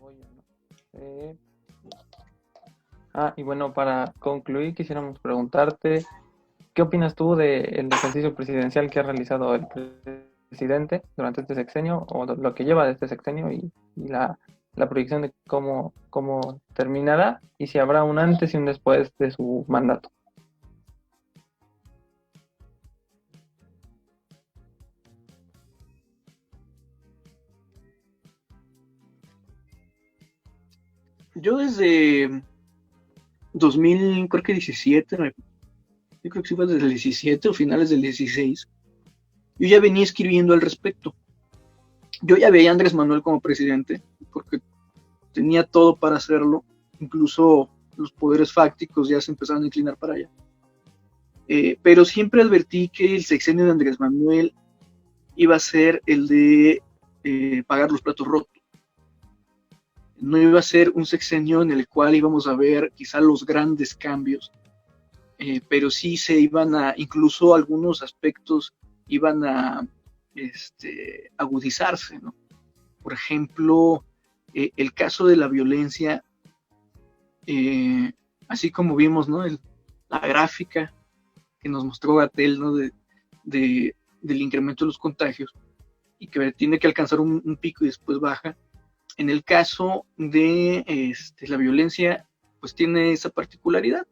Voy yo, ¿no? Eh, y bueno, para concluir, quisiéramos preguntarte, ¿qué opinas tú del ejercicio presidencial que ha realizado el presidente durante este sexenio, o lo que lleva de este sexenio y la proyección de cómo terminará y si habrá un antes y un después de su mandato? Yo desde 2000, creo que 17, yo creo que sí fue desde el 17 o finales del 16, yo ya venía escribiendo al respecto. Yo ya veía a Andrés Manuel como presidente, porque tenía todo para hacerlo, incluso los poderes fácticos ya se empezaron a inclinar para allá. Pero siempre advertí que el sexenio de Andrés Manuel iba a ser el de pagar los platos rotos. No iba a ser un sexenio en el cual íbamos a ver quizá los grandes cambios, pero sí se iban a, incluso algunos aspectos iban a agudizarse, ¿no? Por ejemplo, el caso de la violencia, eh, así como vimos, ¿no? La gráfica que nos mostró Gatel, ¿no? Del incremento de los contagios y que tiene que alcanzar un pico y después baja. En el caso de la violencia, pues tiene esa particularidad.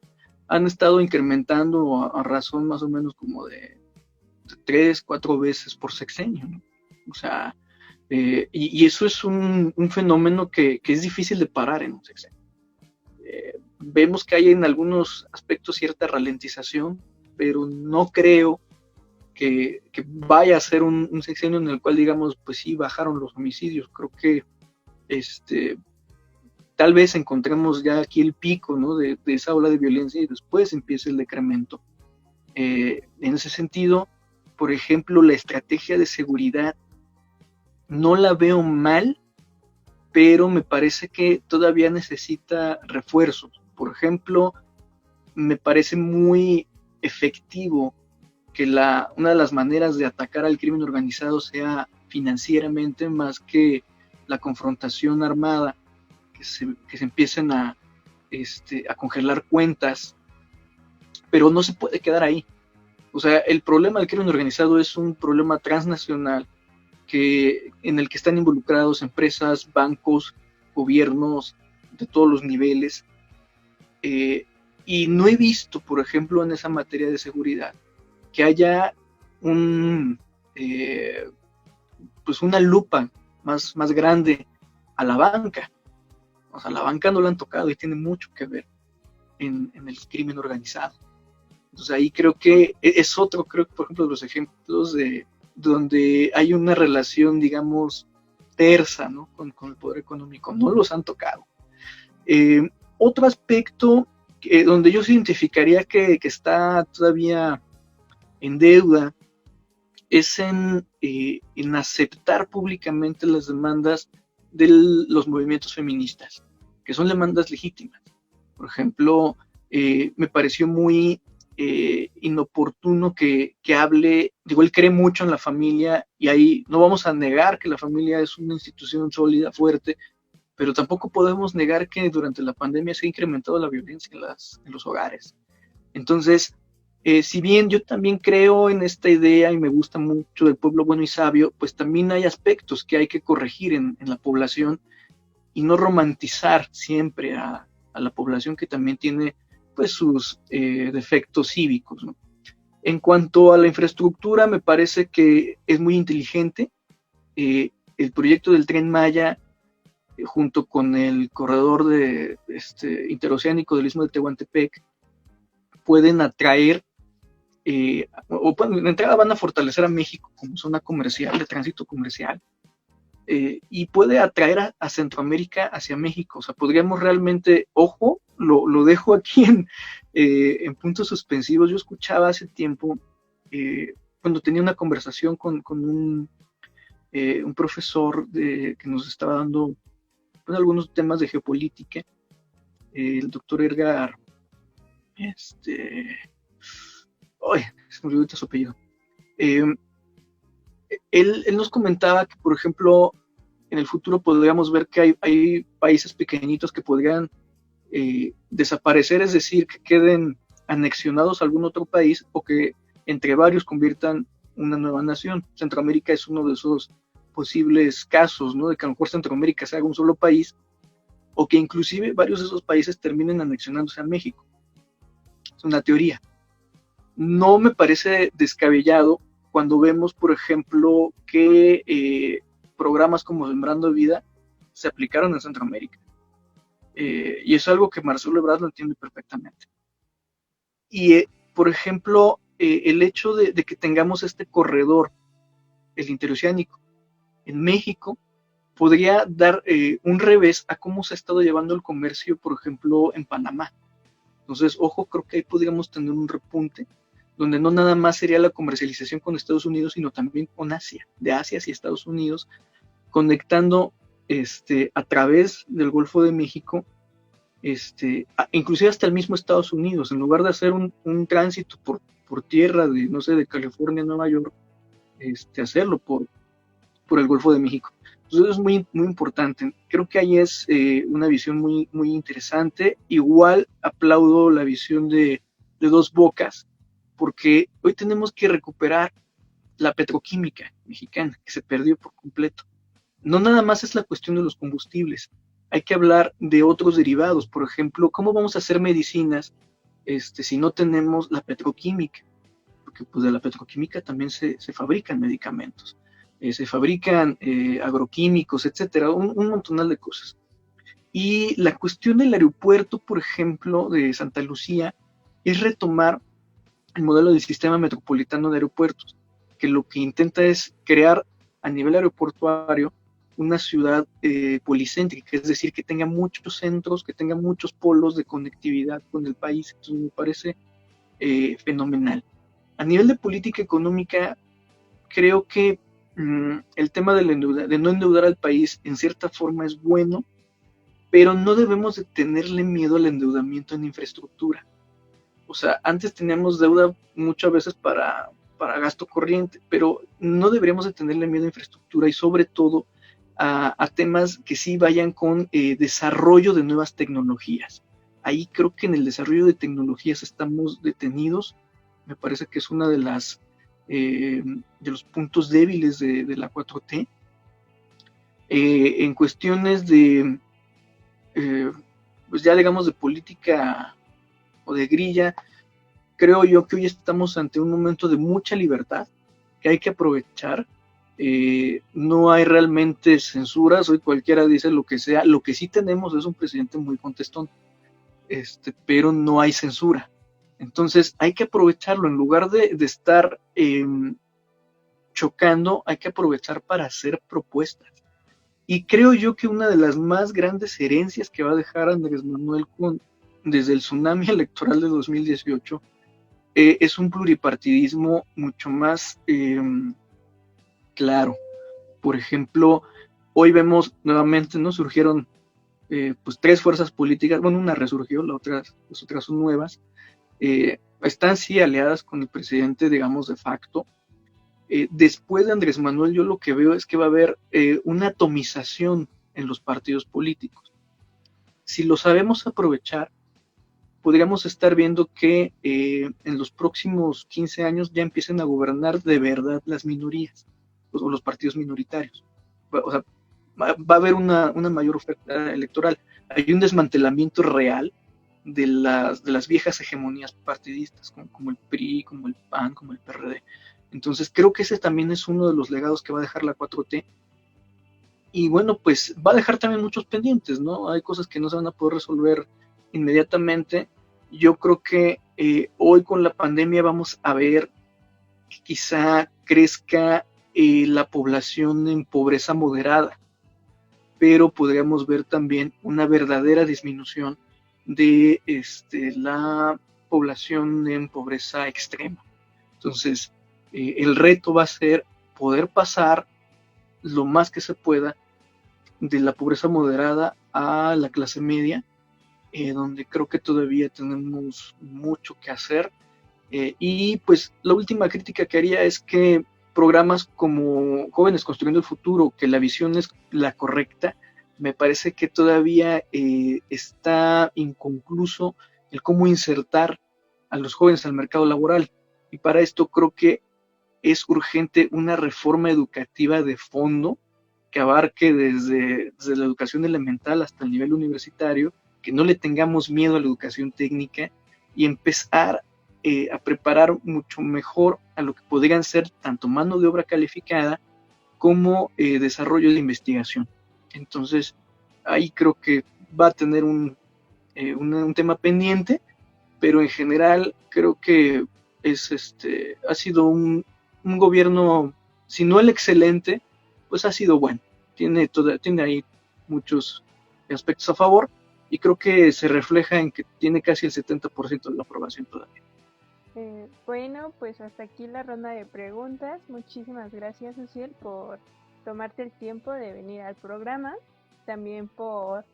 Han estado incrementando a razón más o menos como de 3, 4 veces por sexenio, ¿no? O sea, y eso es un fenómeno que es difícil de parar en un sexenio. Vemos que hay en algunos aspectos cierta ralentización, pero no creo que vaya a ser un sexenio en el cual digamos, pues sí, bajaron los homicidios. Creo que este, tal vez encontremos ya aquí el pico, ¿no? de esa ola de violencia y después empieza el decremento. En ese sentido, por ejemplo, la estrategia de seguridad no la veo mal, pero me parece que todavía necesita refuerzos. Por ejemplo, me parece muy efectivo que una de las maneras de atacar al crimen organizado sea financieramente más que la confrontación armada, que se empiecen a congelar cuentas, pero no se puede quedar ahí. O sea, el problema del crimen organizado es un problema transnacional en el que están involucrados empresas, bancos, gobiernos de todos los niveles. Eh, y no he visto, por ejemplo, en esa materia de seguridad, que haya un, eh, pues una lupa más grande a la banca. O sea, a la banca no la han tocado y tiene mucho que ver en el crimen organizado. Entonces ahí creo que es otro, creo que por ejemplo, de los ejemplos de donde hay una relación, digamos, tersa, ¿no? con el poder económico. No los han tocado. Eh, Otro aspecto donde yo se identificaría que está todavía en deuda es en aceptar públicamente las demandas de los movimientos feministas, que son demandas legítimas. Por ejemplo, me pareció muy inoportuno que hable, digo, él cree mucho en la familia y ahí no vamos a negar que la familia es una institución sólida, fuerte, pero tampoco podemos negar que durante la pandemia se ha incrementado la violencia en los hogares. Entonces, si bien yo también creo en esta idea y me gusta mucho del pueblo bueno y sabio, pues también hay aspectos que hay que corregir en la población y no romantizar siempre a la población que también tiene pues sus defectos cívicos, ¿no? En cuanto a la infraestructura, me parece que es muy inteligente. El proyecto del Tren Maya, junto con el corredor interoceánico del Istmo de Tehuantepec, pueden atraer o de entrada van a fortalecer a México como zona comercial, de tránsito comercial, y puede atraer a Centroamérica hacia México. O sea, podríamos realmente, ojo, lo dejo aquí en puntos suspensivos. Yo escuchaba hace tiempo, cuando tenía una conversación con un profesor que nos estaba dando pues, algunos temas de geopolítica, el doctor Edgar, ay, se me olvidó su apellido. Eh, él nos comentaba que, por ejemplo, en el futuro podríamos ver que hay países pequeñitos que podrían desaparecer, es decir, que queden anexionados a algún otro país o que entre varios conviertan una nueva nación. Centroamérica es uno de esos posibles casos, ¿no? De que a lo mejor Centroamérica se haga un solo país o que inclusive varios de esos países terminen anexionándose a México. Es una teoría. No me parece descabellado cuando vemos, por ejemplo, que programas como Sembrando Vida se aplicaron en Centroamérica. Y es algo que Marcelo Ebrard lo entiende perfectamente. Y, por ejemplo, el hecho de que tengamos este corredor, el interoceánico, en México, podría dar un revés a cómo se ha estado llevando el comercio, por ejemplo, en Panamá. Entonces, ojo, creo que ahí podríamos tener un repunte, donde no nada más sería la comercialización con Estados Unidos, sino también con Asia, de Asia hacia Estados Unidos, conectando a través del Golfo de México, inclusive hasta el mismo Estados Unidos, en lugar de hacer un tránsito por tierra de, no sé, de California a Nueva York, hacerlo por el Golfo de México. Entonces es muy, muy importante. Creo que ahí es una visión muy, muy interesante. Igual aplaudo la visión de Dos Bocas, porque hoy tenemos que recuperar la petroquímica mexicana, que se perdió por completo. No nada más es la cuestión de los combustibles, hay que hablar de otros derivados. Por ejemplo, ¿cómo vamos a hacer medicinas si no tenemos la petroquímica? Porque pues de la petroquímica también se fabrican medicamentos, se fabrican agroquímicos, etcétera, un montonal de cosas. Y la cuestión del aeropuerto, por ejemplo, de Santa Lucía, es retomar el modelo del sistema metropolitano de aeropuertos, que lo que intenta es crear a nivel aeroportuario una ciudad policéntrica, es decir, que tenga muchos centros, que tenga muchos polos de conectividad con el país. Entonces me parece fenomenal. A nivel de política económica, creo que el tema de no endeudar al país en cierta forma es bueno, pero no debemos de tenerle miedo al endeudamiento en infraestructura. O sea, antes teníamos deuda muchas veces para gasto corriente, pero no deberíamos de tenerle miedo a infraestructura y sobre todo a temas que sí vayan con desarrollo de nuevas tecnologías. Ahí creo que en el desarrollo de tecnologías estamos detenidos. Me parece que es una de los puntos débiles de la 4T. En cuestiones de, pues ya digamos de política o de grilla, creo yo que hoy estamos ante un momento de mucha libertad que hay que aprovechar. No hay realmente censuras, hoy cualquiera dice lo que sea. Lo que sí tenemos es un presidente muy contestón, pero no hay censura. Entonces hay que aprovecharlo, en lugar de estar chocando, hay que aprovechar para hacer propuestas. Y creo yo que una de las más grandes herencias que va a dejar Andrés Manuel desde el tsunami electoral de 2018 es un pluripartidismo mucho más claro. Por ejemplo, hoy vemos nuevamente, ¿no? Surgieron pues 3 fuerzas políticas, bueno, una resurgió, las otras son nuevas, están sí aliadas con el presidente, digamos, de facto. Después de Andrés Manuel, yo lo que veo es que va a haber una atomización en los partidos políticos. Si lo sabemos aprovechar, podríamos estar viendo que en los próximos 15 años ya empiecen a gobernar de verdad las minorías o los partidos minoritarios. O sea, va a haber una mayor oferta electoral. Hay un desmantelamiento real de las viejas hegemonías partidistas, como el PRI, como el PAN, como el PRD. Entonces creo que ese también es uno de los legados que va a dejar la 4T. Y bueno, pues va a dejar también muchos pendientes, ¿no? Hay cosas que no se van a poder resolver inmediatamente. Yo creo que hoy con la pandemia vamos a ver que quizá crezca la población en pobreza moderada, pero podríamos ver también una verdadera disminución de la población en pobreza extrema. Entonces, el reto va a ser poder pasar lo más que se pueda de la pobreza moderada a la clase media, donde creo que todavía tenemos mucho que hacer. Y pues la última crítica que haría es que programas como Jóvenes Construyendo el Futuro, que la visión es la correcta, me parece que todavía está inconcluso el cómo insertar a los jóvenes al mercado laboral. Y para esto creo que es urgente una reforma educativa de fondo que abarque desde la educación elemental hasta el nivel universitario, que no le tengamos miedo a la educación técnica y empezar a preparar mucho mejor a lo que podrían ser tanto mano de obra calificada como desarrollo de investigación. Entonces, ahí creo que va a tener un tema pendiente, pero en general creo que ha sido un gobierno, si no el excelente, pues ha sido bueno. Tiene ahí muchos aspectos a favor y creo que se refleja en que tiene casi el 70% de la aprobación todavía. Bueno, pues hasta aquí la ronda de preguntas. Muchísimas gracias, Uciel, por tomarte el tiempo de venir al programa, también por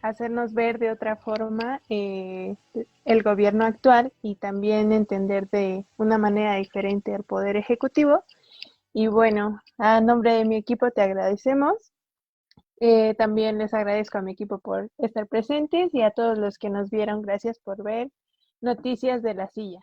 hacernos ver de otra forma el gobierno actual y también entender de una manera diferente al Poder Ejecutivo. Y bueno, a nombre de mi equipo te agradecemos. También les agradezco a mi equipo por estar presentes y a todos los que nos vieron, gracias por ver Noticias de la Silla.